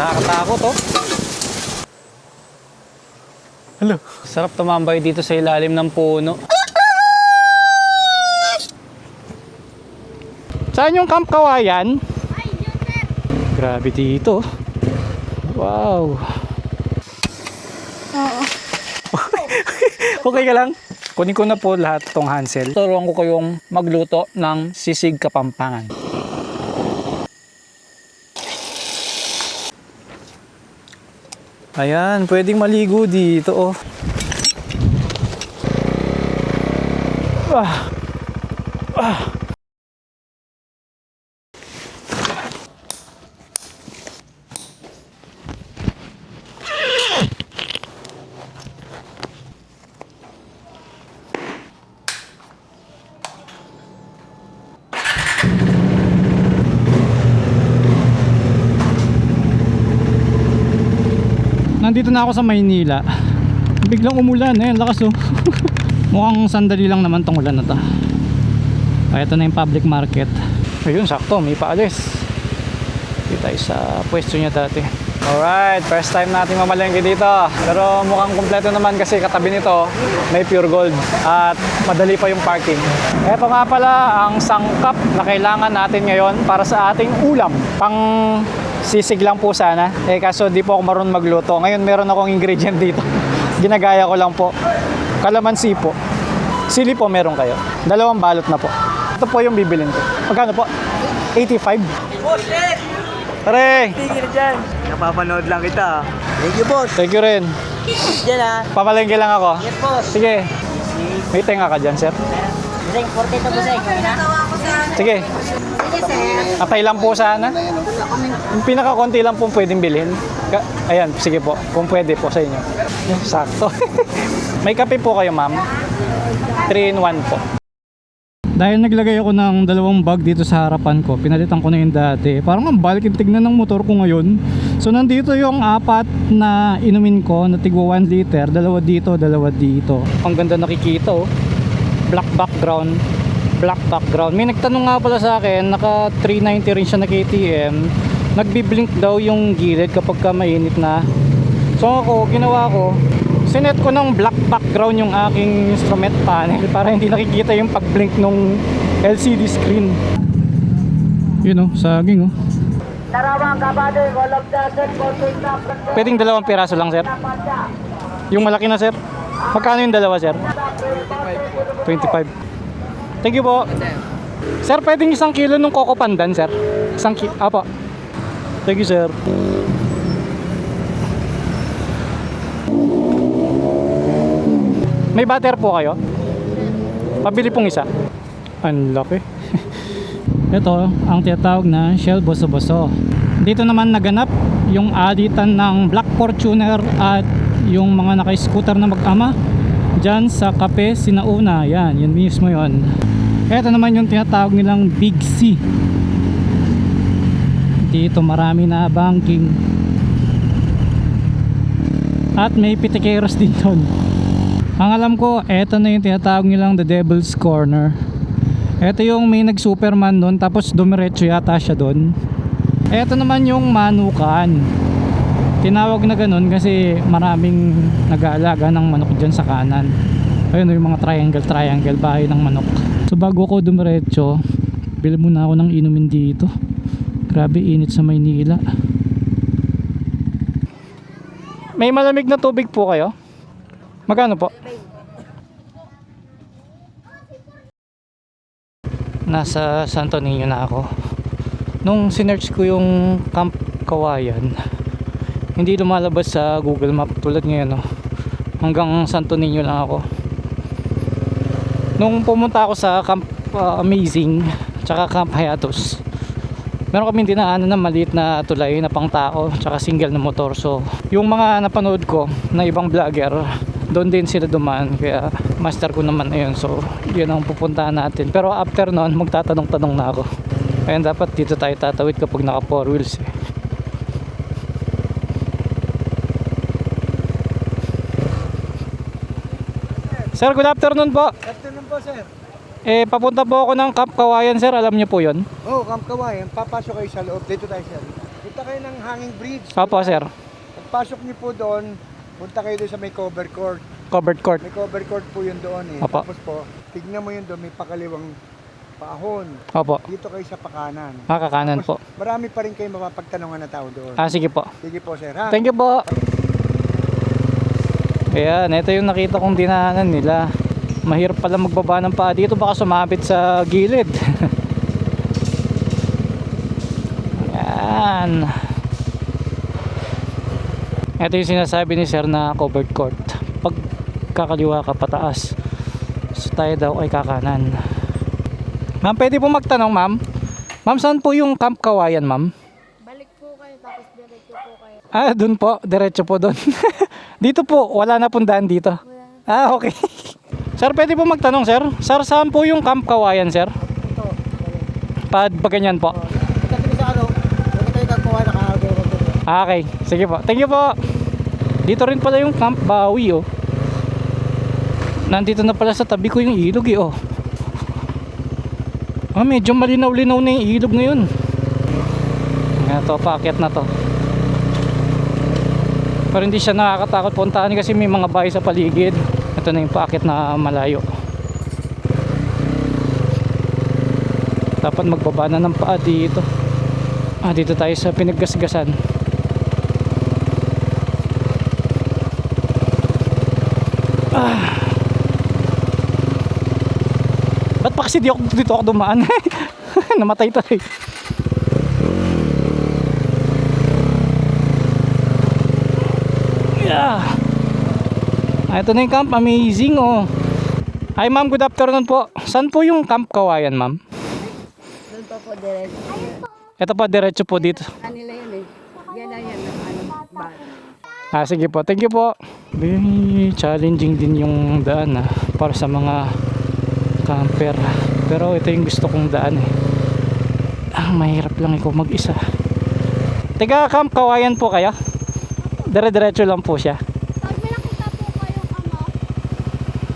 Nakakatakot oh. Hello. Sarap tumambay dito sa ilalim ng puno. Saan yung Camp Kawayan? Grabe dito. Wow. Okay ka lang? Kunin ko na po lahat tong hansel. Turuan ko kayong magluto ng sisig Kapampangan. Ayan, pwedeng maligo dito oh. Nandito na ako sa Maynila. Biglang umulan, ayun, lakas oh. Mukhang sandali lang naman tong ulan na to. Ay, ito na yung public market. Ayun, sakto, may paalis. Dito tayo sa pwesto niya dati. Alright, first time natin mamalengke dito. Pero mukhang kumpleto naman kasi katabi nito may Pure Gold at madali pa yung parking. Ito nga pala ang sangkap na kailangan natin ngayon para sa ating ulam. Pang sisig lang po sana. Kaso di po ako marunong magluto. Ngayon meron akong ingredient dito. Ginagaya ko lang po. Kalamansi po. Sili po meron kayo. 2 balot na po. Ito po yung bibilin ko. Magkano po? 85. Boss, eh! Pare! Tigil dyan. Napapanood lang kita. Thank you, boss. Thank you rin. Dyan, ha? Papalengke lang ako. Yes, boss. Sige. May tenga ka dyan, sir? Buseng, 40 to buseng. Sige. Atay lang po sana. Yung pinakakonti lang po pwedeng bilhin. Ayan, sige po. Kung pwede po sa inyo. Sakto. May kape po kayo, ma'am. 3 in 1 po. Dahil naglagay ako ng 2 bag dito sa harapan ko, pinalitan ko na yung dati. Parang ang balik yung tignan ng motor ko ngayon. So nandito yung 4 na inumin ko na tigwa 1 liter. 2 dito, 2 dito. Ang ganda nakikita oh. Black background. Black background. May nagtanong nga pala sa akin, naka 390 rin siya na KTM. Nagbi-blink daw yung gilid kapag ka mainit na. So ako, ginawa ko, sinet ko ng black background yung aking instrument panel para hindi nakikita yung pag-blink nung LCD screen. Yun oh, saging oh. Pwedeng 2 piraso lang, sir? Yung malaki na, sir? Magkano yung 2, sir? 25. Thank you po. Sir, pwedeng 1 kilo nung Coco Pandan, sir? 1 kilo, apa. Thank you, sir. May butter po kayo? Pabili pong 1. Ang laki. Ito ang tinatawag na Shell Boso-Boso. Dito naman naganap yung alitan ng Black Fortuner at yung mga naka-scooter na mag-ama dyan sa Cafe Sinauna. Yan, yun mismo yun. Ito naman yung tinatawag nilang Big C. Dito marami na banking. At may pitikeros din doon. Ang alam ko, eto na yung tinatawag nilang The Devil's Corner. Eto yung may nag-Superman doon, tapos dumiretso yata siya doon. Eto naman yung Manukan. Tinawag na ganun kasi maraming nag-aalaga ng manok dyan sa kanan. Ayun yung mga triangle bahay ng manok. So bago ko dumiretso, bili muna ako ng inumin dito. Grabe init sa Maynila. May malamig na tubig po kayo? Magkano po? Nasa Santo Niño na ako. Nung sinearch ko yung Camp Kawayan, hindi lumalabas sa Google Map tulad ngayon oh. Hanggang Santo Niño lang ako. Nung pumunta ako sa Camp Amazing tsaka Camp Hayatos, meron kami dinaanan na maliit na tulay na pang tao tsaka single na motor. So yung mga napanood ko na ibang vlogger, doon din sila dumaan, kaya master ko naman ayun. So yun ang pupuntahan natin, pero after noon magtatanong-tanong na ako. Ayun, dapat dito tayo tatawid kapag naka 4 wheels eh. Sir, good afternoon po. Good afternoon po, sir. Papunta po ako ng Camp Kawayan, sir. Alam niyo po yun? Oh, Camp Kawayan. Papasok kayo sa loob. Dito tayo, sir. Punta kayo ng Hanging Bridge. Opo, sir. Pagpasok niyo po doon, punta kayo doon sa may cover court. Covered court. May cover court po yun doon eh. Opo. Tapos po, tignan mo yun doon, may pakaliwang paahon. Opo. Dito kayo sa pakanan. Kakanan po. Marami pa rin kayo mapapagtanungan na tao doon. Sige po. Sige po, sir, ha? Thank you po. Ayan, ito yung nakita kong dinaanan nila. Mahirap pala magbaba ng paa dito, baka sumabit sa gilid. Ayan. Ito yung sinasabi ni sir na covered court. Pag kakaliwa ka pataas, so tayo daw ay kakanan. Ma'am, pwede po magtanong, ma'am? Ma'am, saan po yung Camp Kawayan, ma'am? Balik po kayo, tapos diretso po kayo. Dun po, diretso po dun. Dito po, wala na pong daan dito. Okay. Sir, pwede po magtanong, sir? Sir, saan po yung Camp Kawayan, sir? Ito. Pag ganyan po. Pagdating sa ano, huwag tayo gagawa na kahagawa ko. Okay, sige po. Thank you po. Dito rin pala yung Camp Bawi, oh. Nandito na pala sa tabi ko yung ilog, eh, oh. Medyo malinaw-linaw na yung ilog ngayon. Ito, paakyat na to. Pero hindi siya nakakatakot puntahan kasi may mga bahay sa paligid. Ito na yung paakyat na malayo. Dapat magbaba na ng paa dito. Dito tayo sa pinaggasgasan. Ba't pa kasi dito ako dumaan? Namatay tayo. Yeah. Ito na yung camp. Amazing, oh. Hi ma'am, good afternoon po. Saan po yung Camp Kawayan, ma'am? Doon pa po diretso. Ito po, diretso po dito. Kanila yun eh. Yan na yan ang ano, bag. Sige po, thank you po. Very challenging din yung daan para sa mga camper. Pero ito yung gusto kong daan eh. Mahirap lang ikaw mag-isa. Tiga Camp Kawayan po kaya? Dire-diretso lang po siya. Pag may nakita po kayong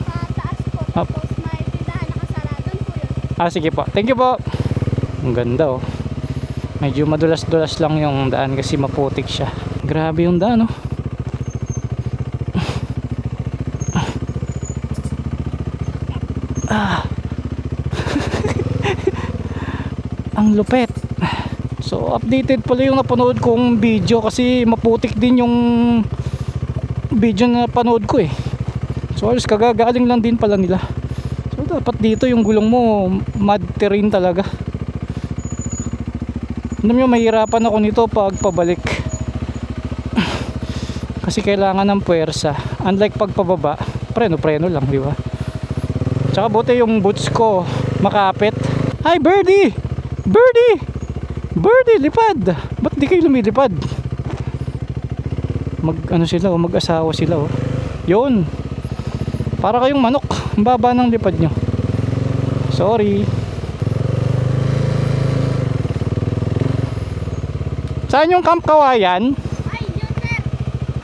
sa taas po, Up. tapos may tindahan nakasara, doon po yun. Sige po, thank you po. Ang ganda, oh. Medyo madulas-dulas lang yung daan kasi maputik siya. Grabe yung daan, oh. Ang lupet. So updated pala yung napanood kong video kasi maputik din yung video na napanood ko eh. So alos kagagaling lang din pala nila. So dapat dito yung gulong mo mud terrain talaga. Alam nyo, mahirapan ako nito pag pabalik. Kasi kailangan ng puwersa. Unlike pag pababa, preno lang, di ba? Tsaka buti yung boots ko makapit. Hi birdie! Birdie! Birdie, lipad! Ba't di kayo lumilipad? Mag-asawa sila, oh. Yun! Para kayong manok. Ang baba ng lipad nyo. Sorry. Saan yung Camp Kawayan? Ay, yun sir.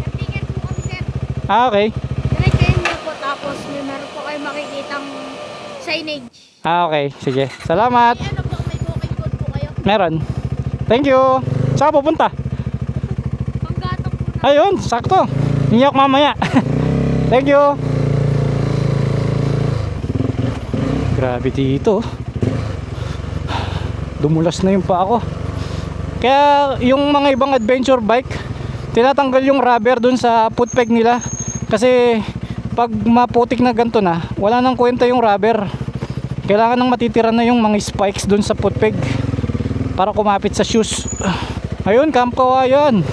Nag-ticket po kami sir. Okay. Diretsahin niyo po, tapos meron po kayo makikitang signage. Okay, sige. Salamat. May ano po, may booking code po kayo. Meron. Thank you. Saan ka pupunta? Panggatong po na. Ayun, sakto. Hindi ako mamaya. Thank you. Grabe dito. Dumulas na yung pa ako. Kaya yung mga ibang adventure bike, tinatanggal yung rubber dun sa foot peg nila. Kasi pag maputik na ganito na, wala nang kwenta yung rubber. Kailangan nang matitira na yung mga spikes dun sa foot peg para kumapit sa shoes. Ayun, Camp Kawayan.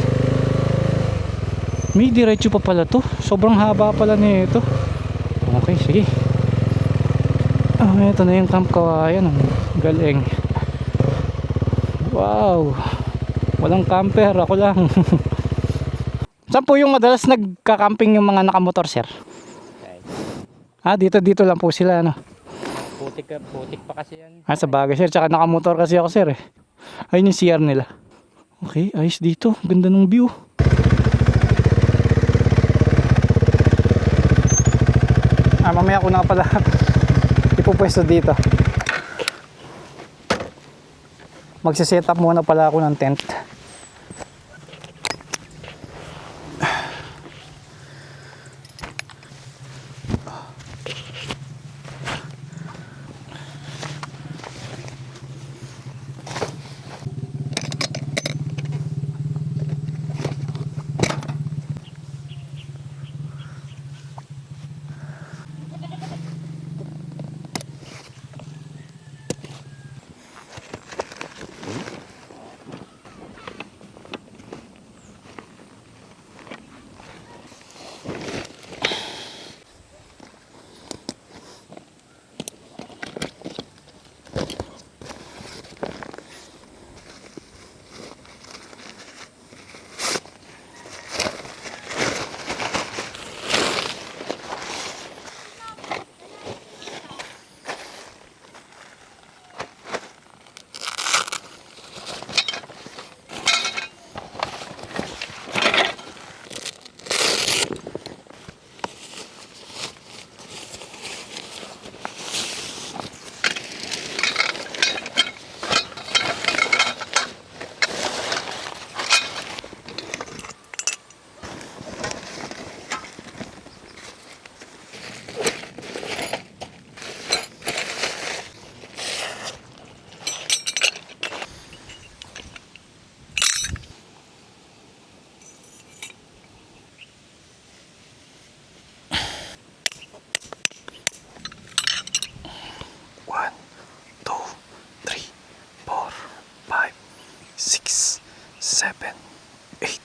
May diretso pa pala to. Sobrang haba pala nito. Okay, sige. Ito na yung Camp Kawayan. Ang galing. Wow. Walang camper, ako lang. Saan po yung madalas nagka-camping yung mga nakamotor, sir? Dito lang po sila, ano? Putik pa kasi yan. Sa bagay, sir. Tsaka nakamotor kasi ako, sir, eh. Ayun yung CR nila. Okay, ayos dito. Ganda ng view. Mamaya ko na pala ipupwesto dito. Magsiset up muna pala ako ng tent. 7, 8.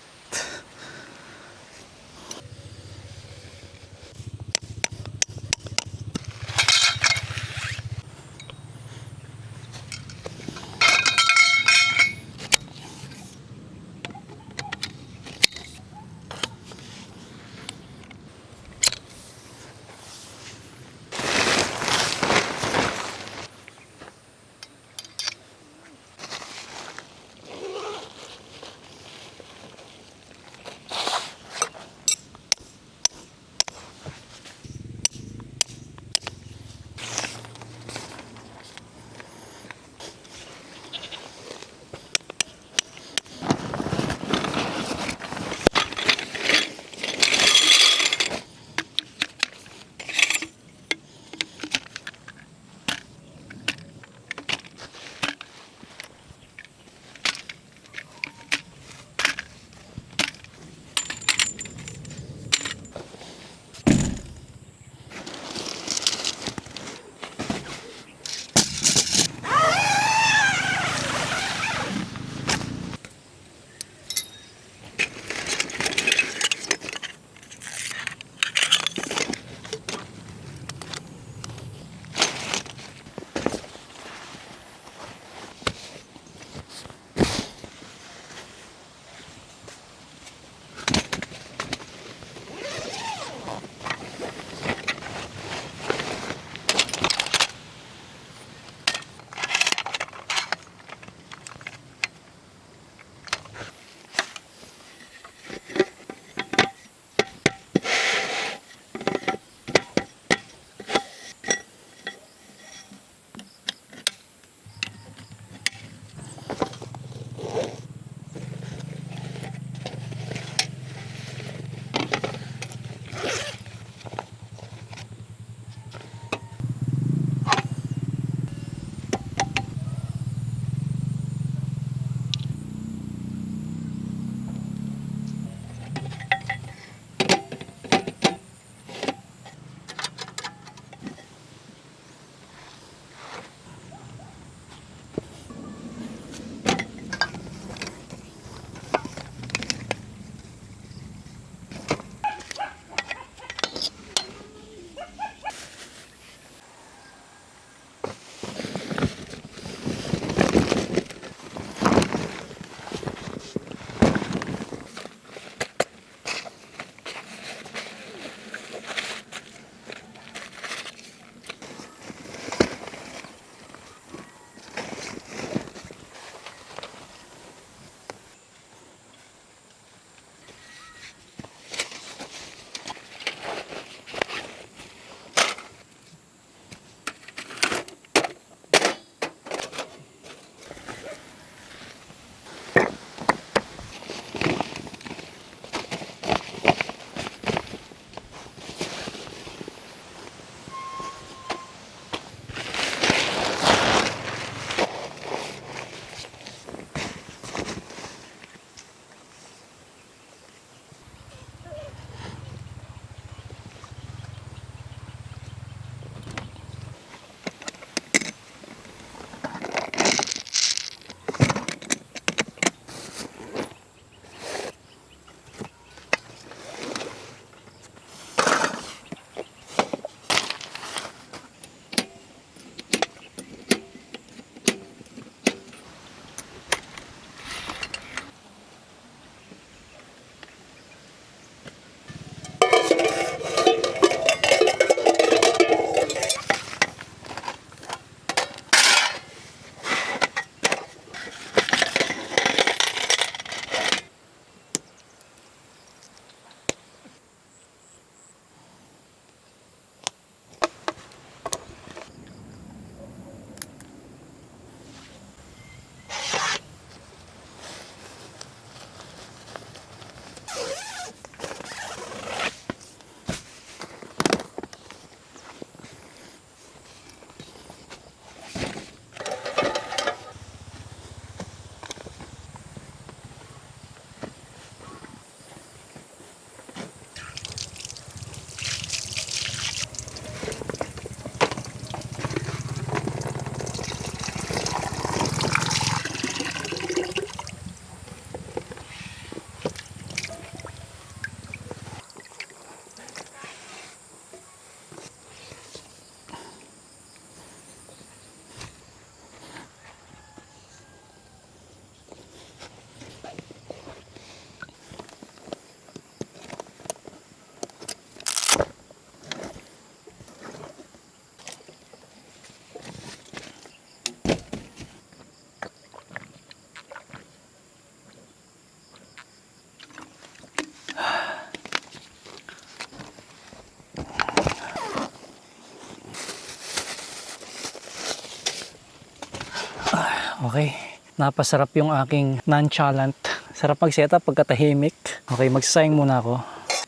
Okay, napasarap yung aking nonchalant. Sarap mag-setup pagkatahimik. Okay, magsasayang muna ako.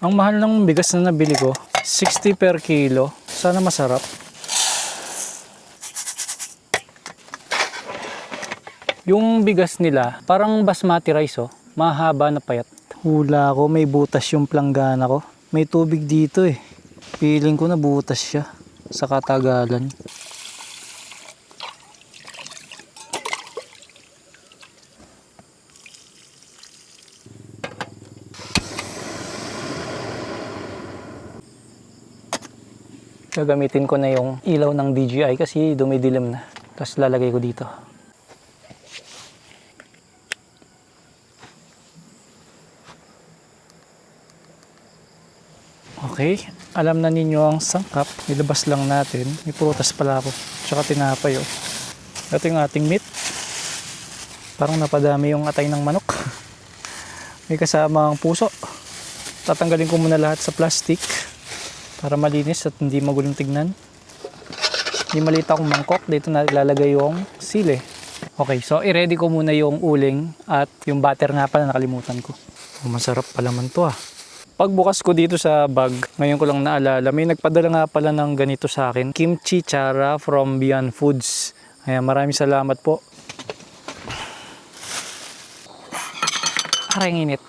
Ang mahal ng bigas na nabili ko, 60 per kilo. Sana masarap. Yung bigas nila, parang basmati rice oh. Mahaba na payat. Hula ko, may butas yung planggana ko. May tubig dito eh. Feeling ko na butas siya sa katagalan. Gagamitin ko na yung ilaw ng DJI kasi dumidilim na. Tapos lalagay ko dito. Okay, alam na ninyo ang sangkap. Nilabas lang natin. May prutas pala ako. Tsaka tinapay oh. Ito yung ating meat. Parang napadami yung atay ng manok. May kasamang puso. Tatanggalin ko muna lahat sa plastic para malinis at hindi magulong tignan. May maliit akong mangkok. Dito na ilalagay yung sili. Okay, so i-ready ko muna yung uling at yung butter nga pala nakalimutan ko. Oh, masarap pala man to ah. Pagbukas ko dito sa bag, ngayon ko lang naalala, may nagpadala nga pala ng ganito sa akin. Kimchi Chara from Beyond Foods. Ayan, maraming salamat po. Aray, ang init.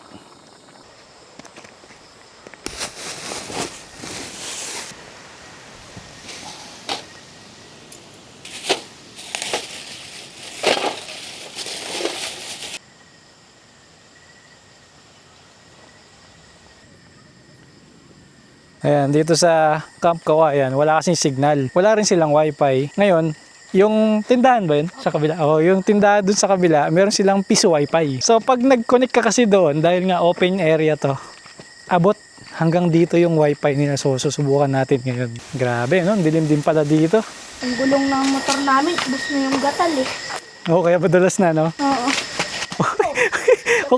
Ayan, dito sa Camp Kawayan, wala kasing signal. Wala rin silang wifi. Ngayon, yung tindahan ba yun? Sa kabila? Oh, yung tindahan dun sa kabila, meron silang piso wifi. So, pag nag-connect ka kasi doon, dahil nga open area to, abot hanggang dito yung wifi nila. So, susubukan natin ngayon. Grabe, no? Dilim din pala dito. Ang gulong ng motor namin, ubos na yung gatal eh. Oh, kaya madalas na, no? Oo.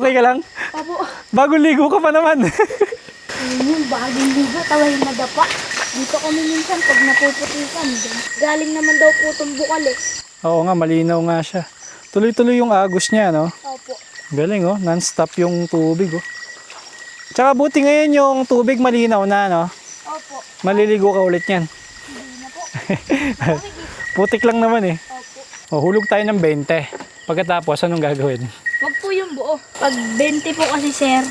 Okay ka lang? Opo. Bagong ligo ka pa naman. Yung bagong ligo, taway na dapa. Dito kami minsan pag napuputikan. Galing naman daw po itong bukal eh. Oo nga, malinaw nga siya. Tuloy-tuloy yung agos niya, no? Opo. Galing, oh. Non-stop yung tubig, oh. Tsaka buti ngayon yung tubig malinaw na, no? Opo. Maliligo ka ulit yan. Hindi na po. Putik lang naman, eh. Opo. O, hulog tayo ng 20. Pagkatapos, anong gagawin? Wag po yung buo. Pag 20 po kasi sir,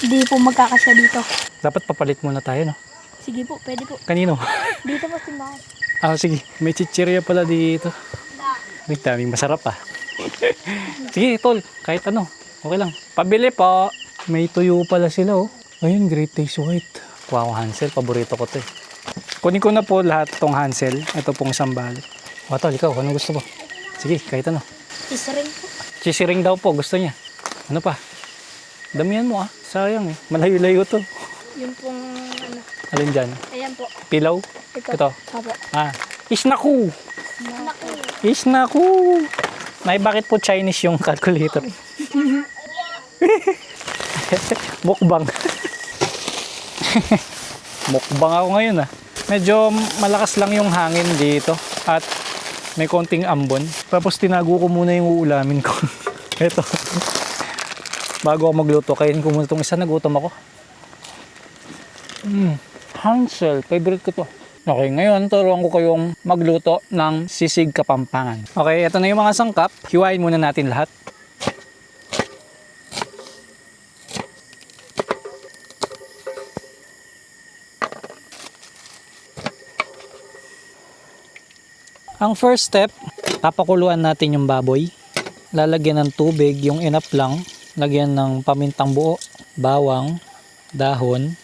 hindi po magkakasya dito. Dapat papalit muna tayo, no? Sige po, pwede po. Kanino? Dito po simbahan. Ah, sige. May chichirya pala dito. May daming masarap, ah. Sige, tol. Kahit ano. Okay lang. Pabili po. May tuyo pala sila, oh. Ayun, Great Taste White. Wow, Hansel. Paborito ko to, eh. Kunin ko na po lahat tong Hansel. Ito pong isang balot. O, tol, ikaw. Anong gusto mo? Sige, kahit ano. Isa rin po. Chisiring daw po. Gusto niya. Ano pa? Damihan mo, ah. Sayang, eh. Malayo-layo to. Yung pong ano. Alin dyan? Ayan po. Pilaw? Ito. Opo. Ah. Isnaku! Naku. Isnaku! Nay, bakit po Chinese yung calculator? Mukbang. Mukbang ako ngayon, ah. Medyo malakas lang yung hangin dito at may konting ambon. Tapos tinago ko muna yung uulamin ko. Ito. Bago ako magluto, kainin ko muna itong isa. Nagutom ako. Hansel, favorite ko to. Okay, ngayon turuan ko kayong magluto ng sisig Kapampangan. Okay, ito na yung mga sangkap. Hiwain muna natin lahat. Ang first step, papakuluan natin yung baboy. Lalagyan ng tubig, yung enough lang. Lagyan ng pamintang buo, bawang, dahon,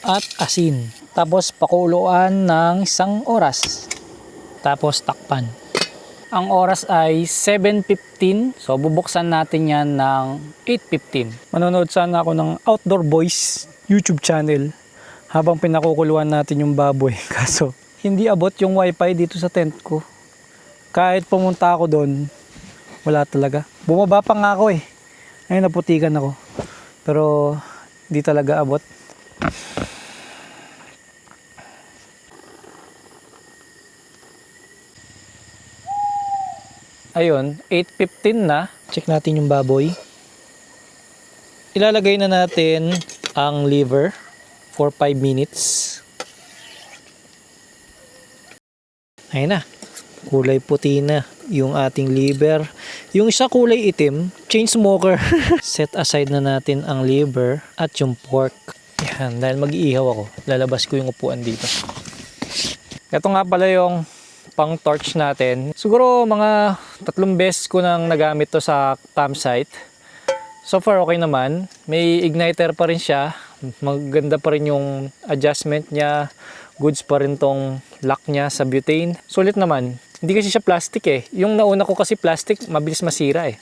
at asin. Tapos pakuluan ng 1 oras. Tapos takpan. Ang oras ay 7:15. So bubuksan natin yan ng 8:15. Manonood sana ako ng Outdoor Boys YouTube channel habang pinakukuluan natin yung baboy. Kaso hindi abot yung wifi dito sa tent ko. Kahit pumunta ako doon, wala talaga. Bumaba pa nga ako, eh. Ngayon naputikan ako. Pero di talaga abot. Ayun, 8:15 na. Check natin yung baboy. Ilalagay na natin ang liver for 5 minutes. Ayun na. Kulay puti na yung ating liver. Yung isa kulay itim, chain smoker. Set aside na natin ang liver at yung pork. Yan, dahil mag-iihaw ako, lalabas ko yung upuan dito. Ito nga pala yung pang torch natin. Siguro mga 3 beses ko nang nagamit to sa campsite. So far okay naman. May igniter pa rin siya. Maganda pa rin yung adjustment niya. Goods pa rin tong lock niya sa butane. Sulit naman. Hindi kasi siya plastic eh. Yung nauna ko kasi plastic, mabilis masira eh.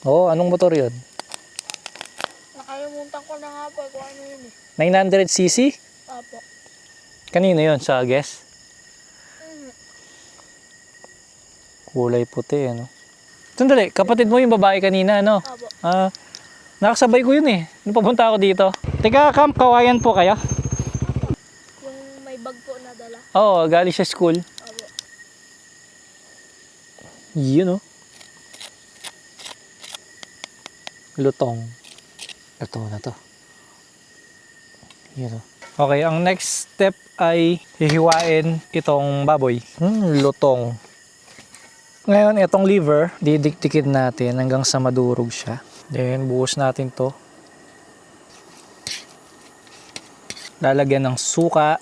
Oo, anong motor yun? Nakalimutan ko na nga po kung ano yun eh. 900cc? Opo. Kanino yun sa guess? Kulay puti, ano? Sandali, kapatid mo yung babae kanina, ano? Opo. Nakasabay ko yun eh. Nung papunta ako dito. Teka, Camp Kawayan po kayo? Yung may bag po na dala. Oo, galing sa school. Opo. Yun oh. Lutong. Ito na to. Yun oh. Okay, ang next step ay hihiwain itong baboy. Lutong. Ngayon, itong liver, didiktikin natin hanggang sa madurog siya. Then, buhos natin to. Lalagyan ng suka.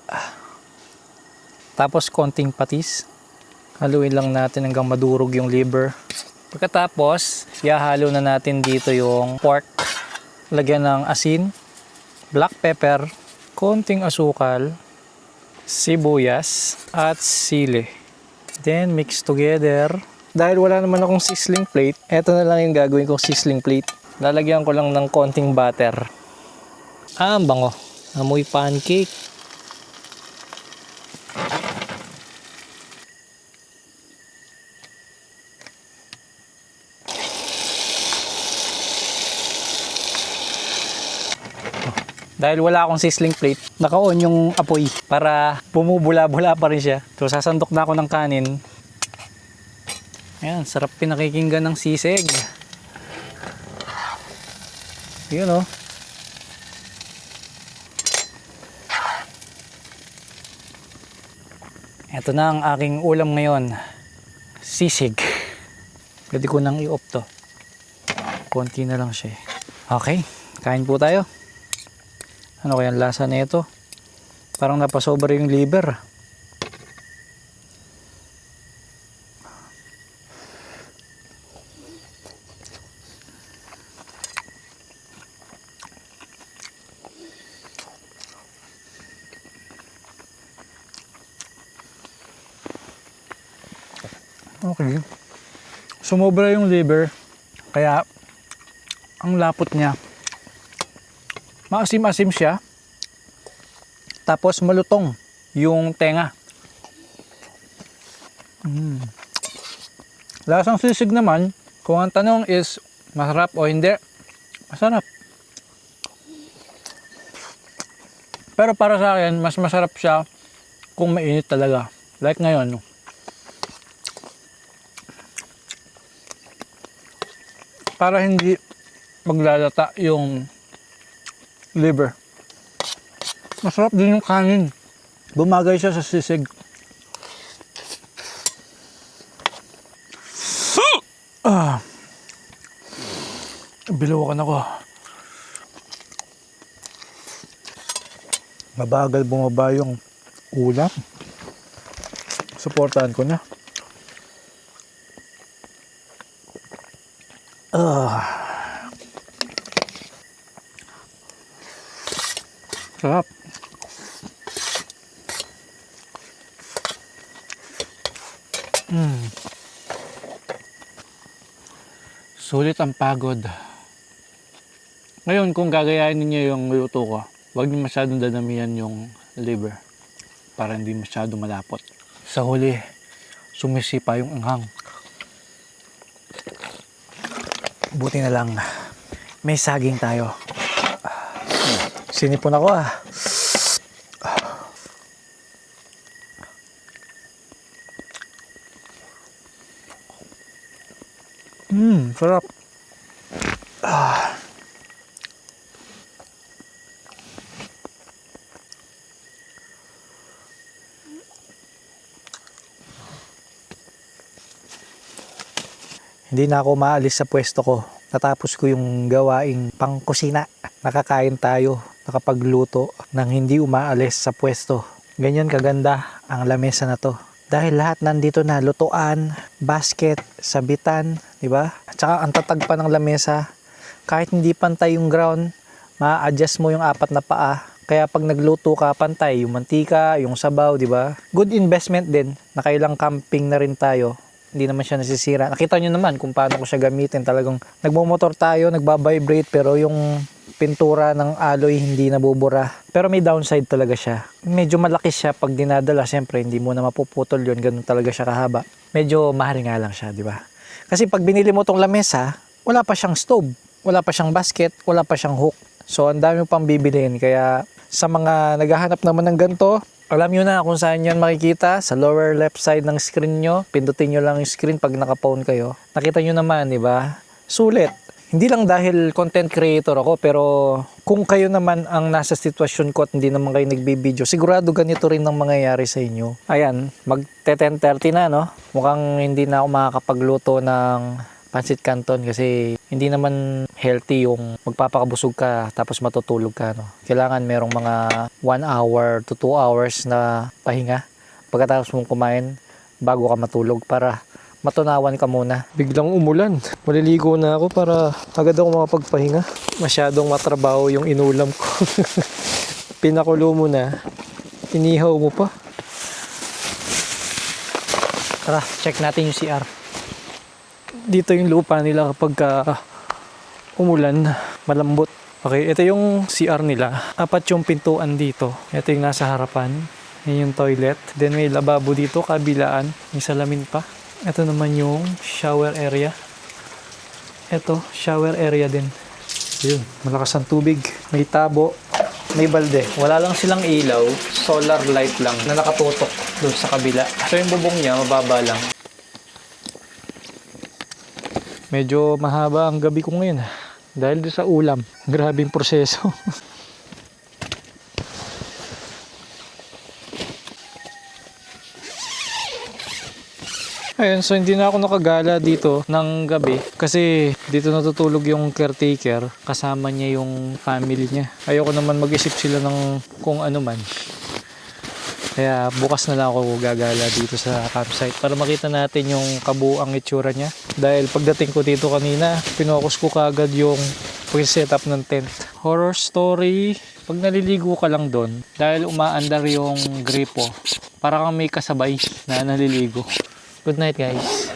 Tapos, konting patis. Haluin lang natin hanggang madurog yung liver. Pagkatapos, ihahalo na natin dito yung pork. Lagyan ng asin, black pepper, konting asukal, sibuyas, at sili. Then, mix together. Dahil wala naman akong sizzling plate, eto na lang yung gagawin kong sizzling plate. Lalagyan ko lang ng konting butter. Ang bango. Amoy pancake. Dahil wala akong sizzling plate, naka-on yung apoy para bumubula-bula pa rin siya. So, sasandok na ako ng kanin. Ayan, sarap pinakikinggan ng sisig. Yun oh. Ito na ang aking ulam ngayon. Sisig. Pwede ko nang i-off to. Konti na lang siya. Okay, kain po tayo. Ano kaya ang lasa na ito? Parang napasobra yung liver. Okay. Sumobra yung liver. Kaya ang lapot niya. Maasim-asim siya. Tapos malutong yung tenga. Lasang sisig naman, kung ang tanong is masarap o hindi, masarap. Pero para sa akin, mas masarap siya kung mainit talaga. Like ngayon. Para hindi maglalata yung liver. Masarap din yung kanin. Bumagay siya sa sisig. Bilawakan ako. Mabagal bumaba yung ulam. Suportahan ko na. Sarap. Sulit ang pagod. Ngayon, kung gagayahin ninyo yung luto ko, huwag niyo masyadong dadamihan yung liver para hindi masyado malapot. Sa huli, sumisipa yung anghang. Buti na lang, may saging tayo. Sinipon ako ah. Sarap. Hindi na ako maalis sa pwesto ko. Natapos ko yung gawaing pangkusina. Nakakain tayo, nakapagluto nang hindi umaalis sa pwesto. Ganyan kaganda ang lamesa na to. Dahil lahat nandito na, lutuan, basket, sabitan, di ba? At saka ang tatag pa ng lamesa. Kahit hindi pantay yung ground, ma-adjust mo yung apat na paa. Kaya pag nagluto ka, pantay yung mantika, yung sabaw, di ba? Good investment din. Nakailang camping na rin tayo. Hindi naman siya nasisira. Nakita nyo naman kung paano ko siya gamitin. Talagang nagmomotor tayo, nagbabibrate, pero yung pintura ng alloy hindi nabubura. Pero may downside talaga siya. Medyo malaki siya pag dinadala. Siyempre, hindi mo na mapuputol yun. Ganun talaga siya kahaba. Medyo mahal nga lang siya, di ba? Kasi pag binili mo tong lamesa, wala pa siyang stove. Wala pa siyang basket. Wala pa siyang hook. So, ang dami mo pang bibilihin. Kaya sa mga naghahanap naman ng ganito, alam nyo na kung saan yan makikita. Sa lower left side ng screen nyo. Pindutin nyo lang yung screen pag naka-phone kayo. Nakita nyo naman, di ba? Sulit. Hindi lang dahil content creator ako, pero kung kayo naman ang nasa sitwasyon ko at hindi naman kayo nagbibideo, sigurado ganito rin ang mangyayari sa inyo. Ayan, mag-10:30 na, no? Mukhang hindi na ako makakapagluto ng pancit canton kasi hindi naman healthy yung magpapakabusog ka tapos matutulog ka, no? Kailangan merong mga 1 hour to 2 hours na pahinga pagkatapos mong kumain bago ka matulog para matunawan ka muna. Biglang umulan. Maliligo na ako para agad ako makapagpahinga. Masyadong matrabaho yung inulam ko. Pinakulo mo na. Inihaw mo pa. Tara, check natin yung CR. Dito yung lupa nila kapag umulan, malambot. Okay, ito yung CR nila. 4 yung pintuan dito. Ito yung nasa harapan. Yan yung toilet. Then may lababo dito, kabilaan. May salamin pa. Ito naman yung shower area. Ito, shower area din. Yun, malakas ang tubig. May tabo, may balde. Wala lang silang ilaw, solar light lang na nakatutok doon sa kabila. So yung bubong niya, mababa lang. Medyo mahaba ang gabi ko ngayon. Dahil doon sa ulam. Grabing proseso. Ayun, so hindi na ako nakagala dito ng gabi kasi dito natutulog yung caretaker, kasama niya yung family niya. Ayoko naman mag-isip sila ng kung ano man. Kaya bukas na lang ako gagala dito sa campsite para makita natin yung kabuuang itsura niya. Dahil pagdating ko dito kanina, pinokus ko kaagad yung pag-setup ng tent. Horror story, pag naliligo ka lang doon, dahil umaandar yung gripo, para kang may kasabay na naliligo. Good night, guys.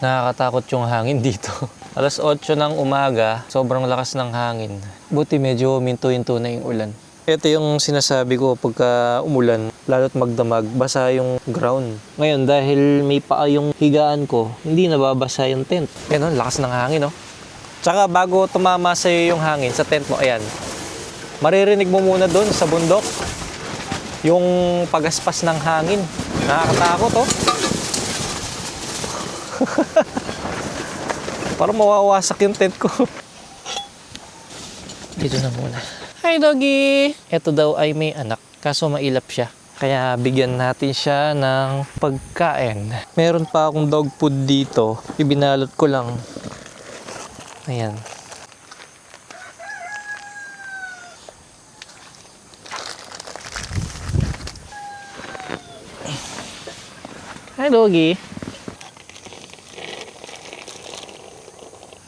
Nakakatakot yung hangin dito. Alas 8 ng umaga, sobrang lakas ng hangin. Buti medyo minto-hinto na yung ulan. Ito yung sinasabi ko pagka umulan, lalo't magdamag, basa yung ground. Ngayon, dahil may paa yung higaan ko, hindi nababasa yung tent. Yan o, lakas ng hangin, no? Tsaka bago tumama sa'yo yung hangin sa tent mo, ayan. Maririnig mo muna doon sa bundok yung pagaspas ng hangin. Nakakatakot, oh. Parang mawawasak yung tent ko. Dito na muna. Hi, doggy! Ito daw ay may anak, kaso mailap siya. Kaya bigyan natin siya ng pagkain. Meron pa akong dog food dito. Ibinalot ko lang. Ayan. Hi, doggy!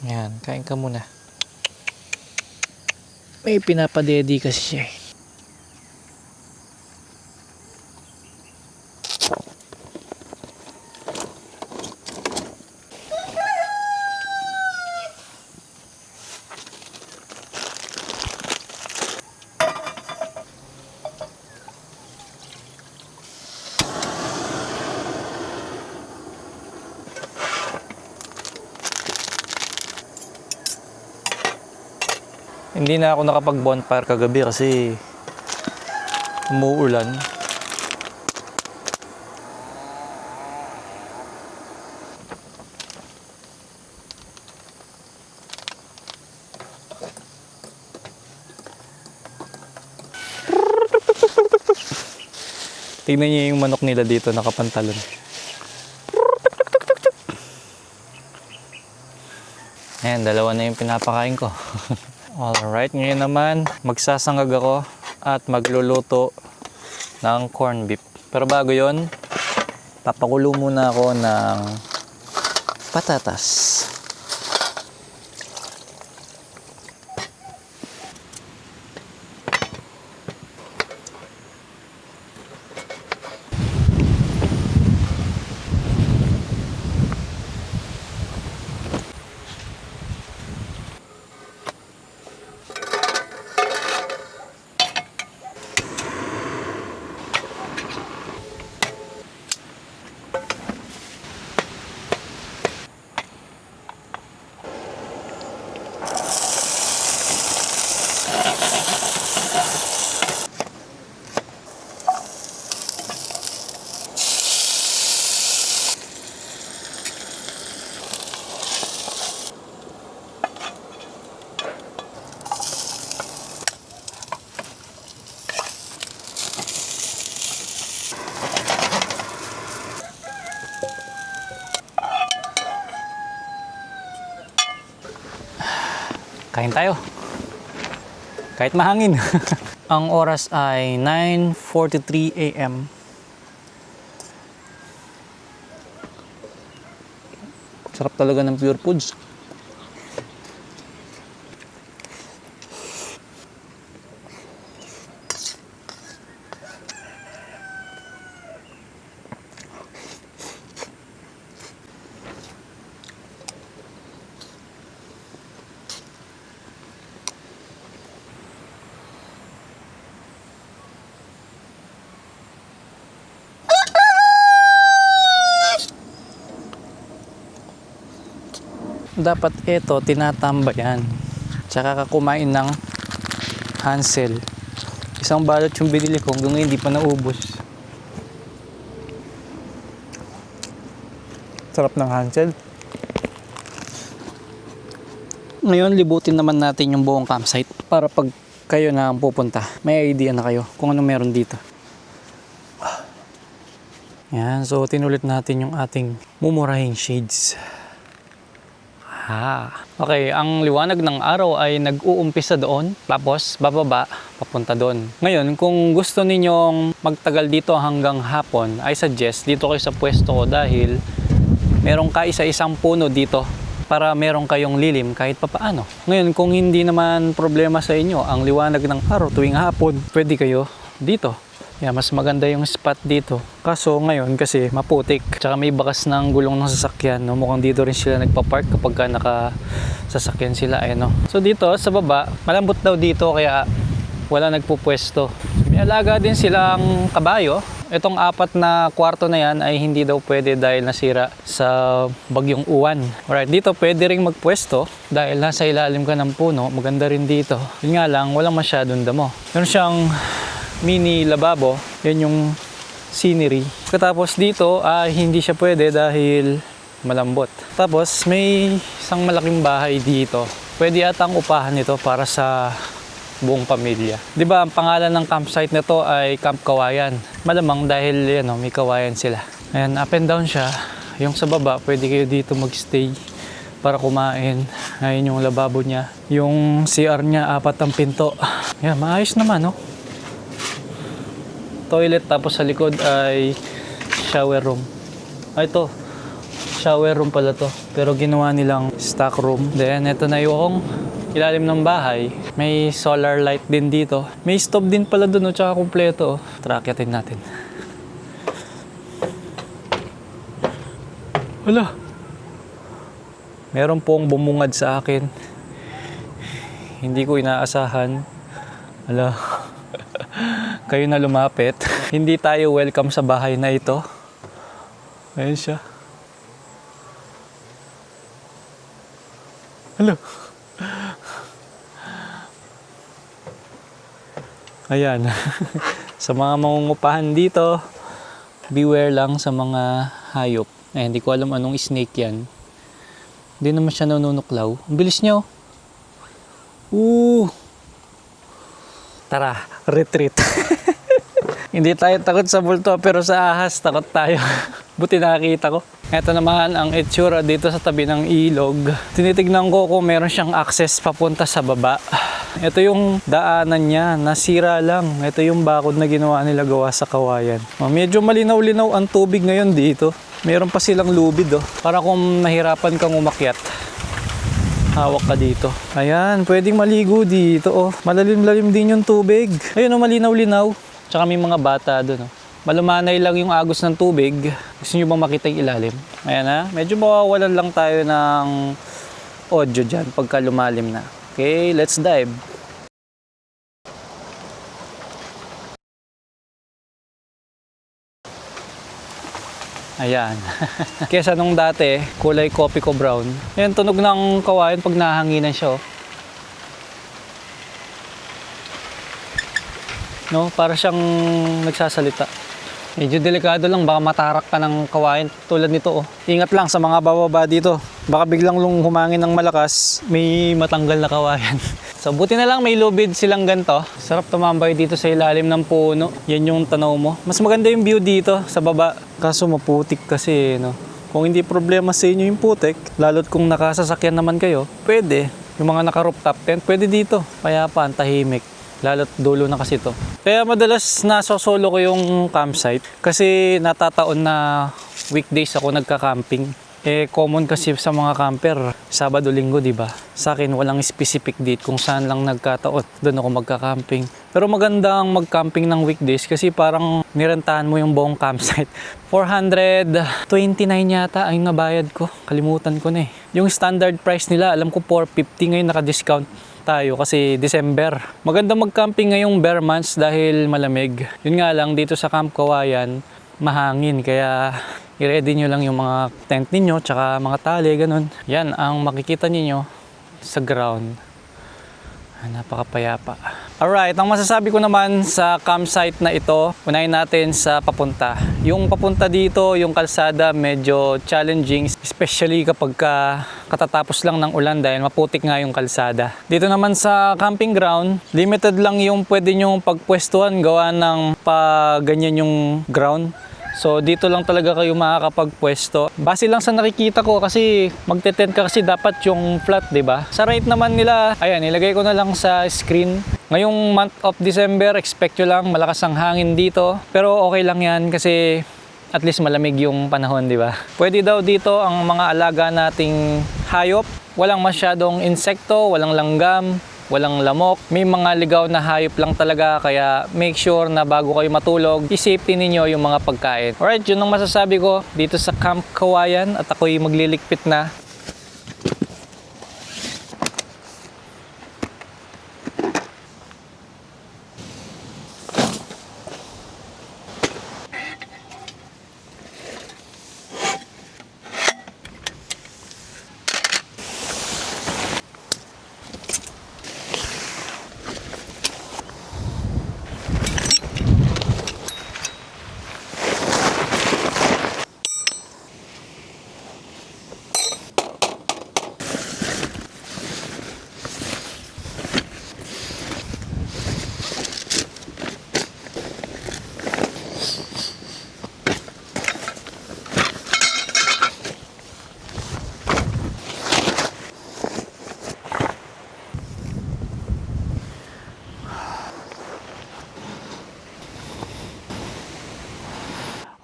Ayan, kain ka muna. May pinapadedi kasi siya eh. Hindi na ako nakapag-bonfire kagabi kasi umuulan. Tingnan niyo yung manok nila dito, nakapantalon. Ayan, dalawa na yung pinapakain ko. Alright, ngayon naman magsasangag ako at magluluto ng corn beef. Pero bago yon, papakulo muna ako ng patatas. Kain tayo. Kahit mahangin. Ang oras ay 9:43 AM. Sarap talaga ng Pure Foods. Dapat ito tinatambayan. Tsaka ka kumain ng Hansel. Isang balot yung binili ko, hanggang ngayon hindi pa naubos. Sarap ng Hansel. Ngayon, libutin naman natin yung buong campsite para pag kayo na ang pupunta, may idea na kayo kung ano meron dito. Yan, so tinulit natin yung ating mumurahing shades. Okay, ang liwanag ng araw ay nag-uumpisa doon, tapos bababa, papunta doon. Ngayon, kung gusto ninyong magtagal dito hanggang hapon, I suggest dito kayo sa pwesto ko dahil merong kaisa-isang puno dito para meron kayong lilim kahit papaano. Ngayon, kung hindi naman problema sa inyo ang liwanag ng araw tuwing hapon, pwede kayo dito. Yeah, mas maganda yung spot dito. Kaso ngayon kasi maputik. Tsaka may bakas ng gulong ng sasakyan. No? Mukhang dito rin sila nagpa-park kapag ka nakasasakyan sila. Eh, no? So dito sa baba, malambot daw dito kaya wala nagpupwesto. May alaga din silang kabayo. Itong 4 na kwarto na yan ay hindi daw pwede dahil nasira sa bagyong uwan. Alright, dito pwede ring magpwesto dahil nasa ilalim ka ng puno. Maganda rin dito. Yun nga lang, walang masyadong damo. Meron siyang mini lababo, yan yung scenery. Tapos dito hindi siya pwede dahil malambot. Tapos may isang malaking bahay dito. Pwede atang upahan ito para sa buong pamilya. 'Di ba ang pangalan ng campsite na to ay Camp Kawayan? Malamang dahil yan, may kawayan sila. Ayan, up and down siya. Yung sa baba, pwede kayo dito magstay para kumain. Ayun yung lababo niya. Yung CR niya, 4 ang pinto. Ayan, maayos naman, no? Toilet, tapos sa likod ay shower room. Ito, shower room pala to. Pero ginawa nilang stock room. Then, ito na yung ilalim ng bahay. May solar light din dito. May stove din pala dun, tsaka kumpleto. Trakyatin natin. Wala. Meron pong bumungad sa akin. Hindi ko inaasahan. Wala. Kayo na lumapit. Hindi tayo welcome sa bahay na ito. Ayun siya. Hello. Ayan. Sa mga mangungupahan dito, beware lang sa mga hayop. Ay, hindi ko alam anong snake yan. Hindi naman siya nanunuklaw. Ang bilis niya, oh. Tara, retreat. Hindi tayo takot sa multo, pero sa ahas takot tayo. Buti nakakita ko. Ito naman ang itsura dito sa tabi ng ilog. Tinitignan ko kung meron siyang access papunta sa baba. Ito yung daanan niya, nasira lang. Ito yung bakod na ginawa nila gawa sa kawayan. Medyo malinaw-linaw ang tubig ngayon dito. Meron pa silang lubid, para kung nahirapan kang umakyat. Hawak ka dito. Ayan, pwedeng maligo dito, Malalim-lalim din yung tubig. Ayun, malinaw-linaw. Tsaka may mga bata doon, Malumanay lang yung agos ng tubig. Gusto nyo bang makita yung ilalim? Ayan, medyo mawawalan lang tayo ng audio dyan pagka lumalim na. Okay, let's dive. Ayan. Kesa nung dati, kulay coffee ko brown. Ayan, tunog ng kawayan pag nahanginan siya, No, para siyang nagsasalita. Medyo delikado lang, baka matarak ka ng kawayan tulad nito, Ingat lang sa mga bababa dito. Baka biglang humangin ng malakas, may matanggal na kawayan. So buti na lang may lubid silang ganito. Sarap tumambay dito sa ilalim ng puno. Yan yung tanaw mo. Mas maganda yung view dito sa baba. Kaso maputik kasi, Kung hindi problema sa inyo yung putik, lalo't kung nakasasakyan naman kayo, pwede. Yung mga naka-rooftop tent, pwede dito. Payapaan, tahimik. Lalo't dulo na kasi to. Kaya madalas nasosolo ko yung campsite kasi natataon na weekdays ako nagka-camping. Common kasi sa mga camper, Sabado, Linggo, di ba? Sa akin, walang specific date kung saan lang nagkataon. Doon ako magka-camping. Pero maganda ang mag-camping ng weekdays kasi parang nirentahan mo yung buong campsite. 429 yata ang nabayad ko. Kalimutan ko na Yung standard price nila, alam ko 450, ngayon naka-discount tayo kasi December. Maganda mag-camping ngayong bare months dahil malamig. Yun nga lang, dito sa Camp Kawayan, mahangin. Kaya i-ready nyo lang yung mga tent ninyo, tsaka mga tali, ganun. Yan ang makikita ninyo sa ground. Napakapayapa. Alright, ang masasabi ko naman sa campsite na ito, unahin natin sa papunta. Yung papunta dito, yung kalsada, medyo challenging, especially kapag katatapos lang ng ulan dahil maputik nga yung kalsada. Dito naman sa camping ground, limited lang yung pwede nyong pagpwestuhan, gawa ng ganyan yung ground. So dito lang talaga kayo makakapagpwesto. Base lang sa nakikita ko kasi magte-tent ka kasi dapat yung flat, 'di ba? Sa rate naman nila, ayan, ilagay ko na lang sa screen. Ngayong month of December, expect nyo lang malakas ang hangin dito. Pero okay lang 'yan kasi at least malamig yung panahon, 'di ba? Pwede daw dito ang mga alaga nating hayop. Walang masyadong insekto, walang langgam, walang lamok. May mga ligaw na hayop lang talaga, kaya make sure na bago kayo matulog, i-safety ninyo yung mga pagkain. Alright, yun ang masasabi ko dito sa Camp Kawayan at ako'y magliligpit na.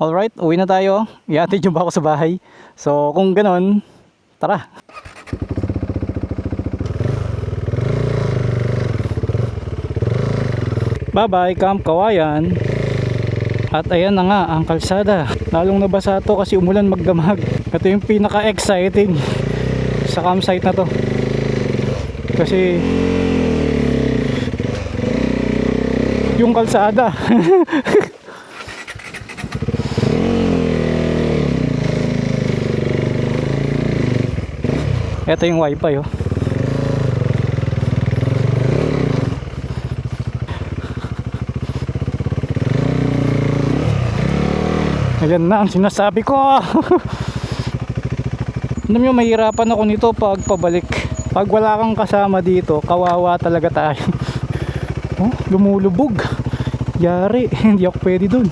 Alright, uwi na tayo. I-attend nyo ba ako sa bahay? So, kung ganon, tara. Bye-bye, Camp Kawayan. At ayan na nga, ang kalsada. Lalong nabasa to kasi umulan magdamag. Ito yung pinaka-exciting sa campsite na to. Kasi yung kalsada. Ito yung wifi oh. Ayan na ang sinasabi ko. Alam nyo, mahirapan ako nito pag pabalik. Pag wala kang kasama dito, kawawa talaga tayo. Oh, lumulubog. Yari, hindi ako pwede dun.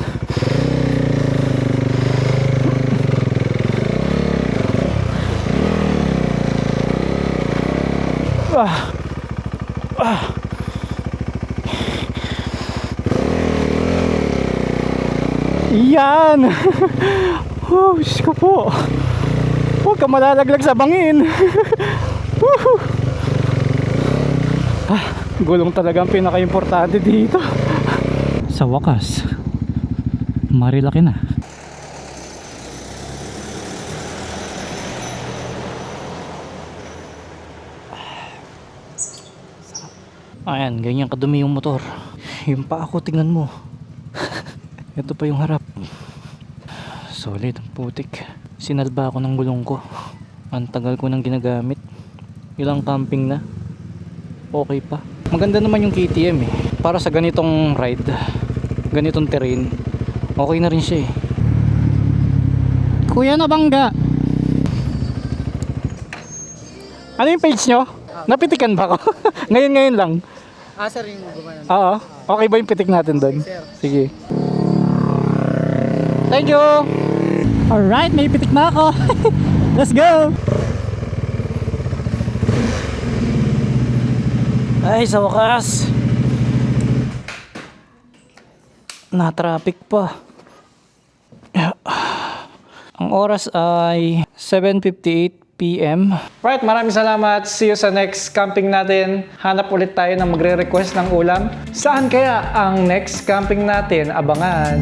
Yan. Oh, Diyos ko po. Huwag ka malalaglag sa bangin. Gulong talaga ang pinaka-importante dito. Sa wakas, marilaki na. Ayan, ganyan kadumi yung motor. Yung pa ako, tingnan mo. Ito pa yung harap. Solid ang putik. Sinalba ako ng gulong ko. Ang tagal ko nang ginagamit. Ilang camping na. Okay pa. Maganda naman yung KTM eh. Para sa ganitong ride, ganitong terrain, okay na rin siya eh. Kuya Nabangga, ano yung page nyo? Napitikan ba ako? Ngayon lang. Sir, yung gumanon. Oo. Okay ba yung pitik natin doon? Sige. Thank you! Alright, may pitik na ako. Let's go! Ay, sa wakas. Na-traffic pa. Ang oras ay 7:58 PM. Right, maraming salamat. See you sa next camping natin. Hanap ulit tayo ng magre-request ng ulam. Saan kaya ang next camping natin? Abangan!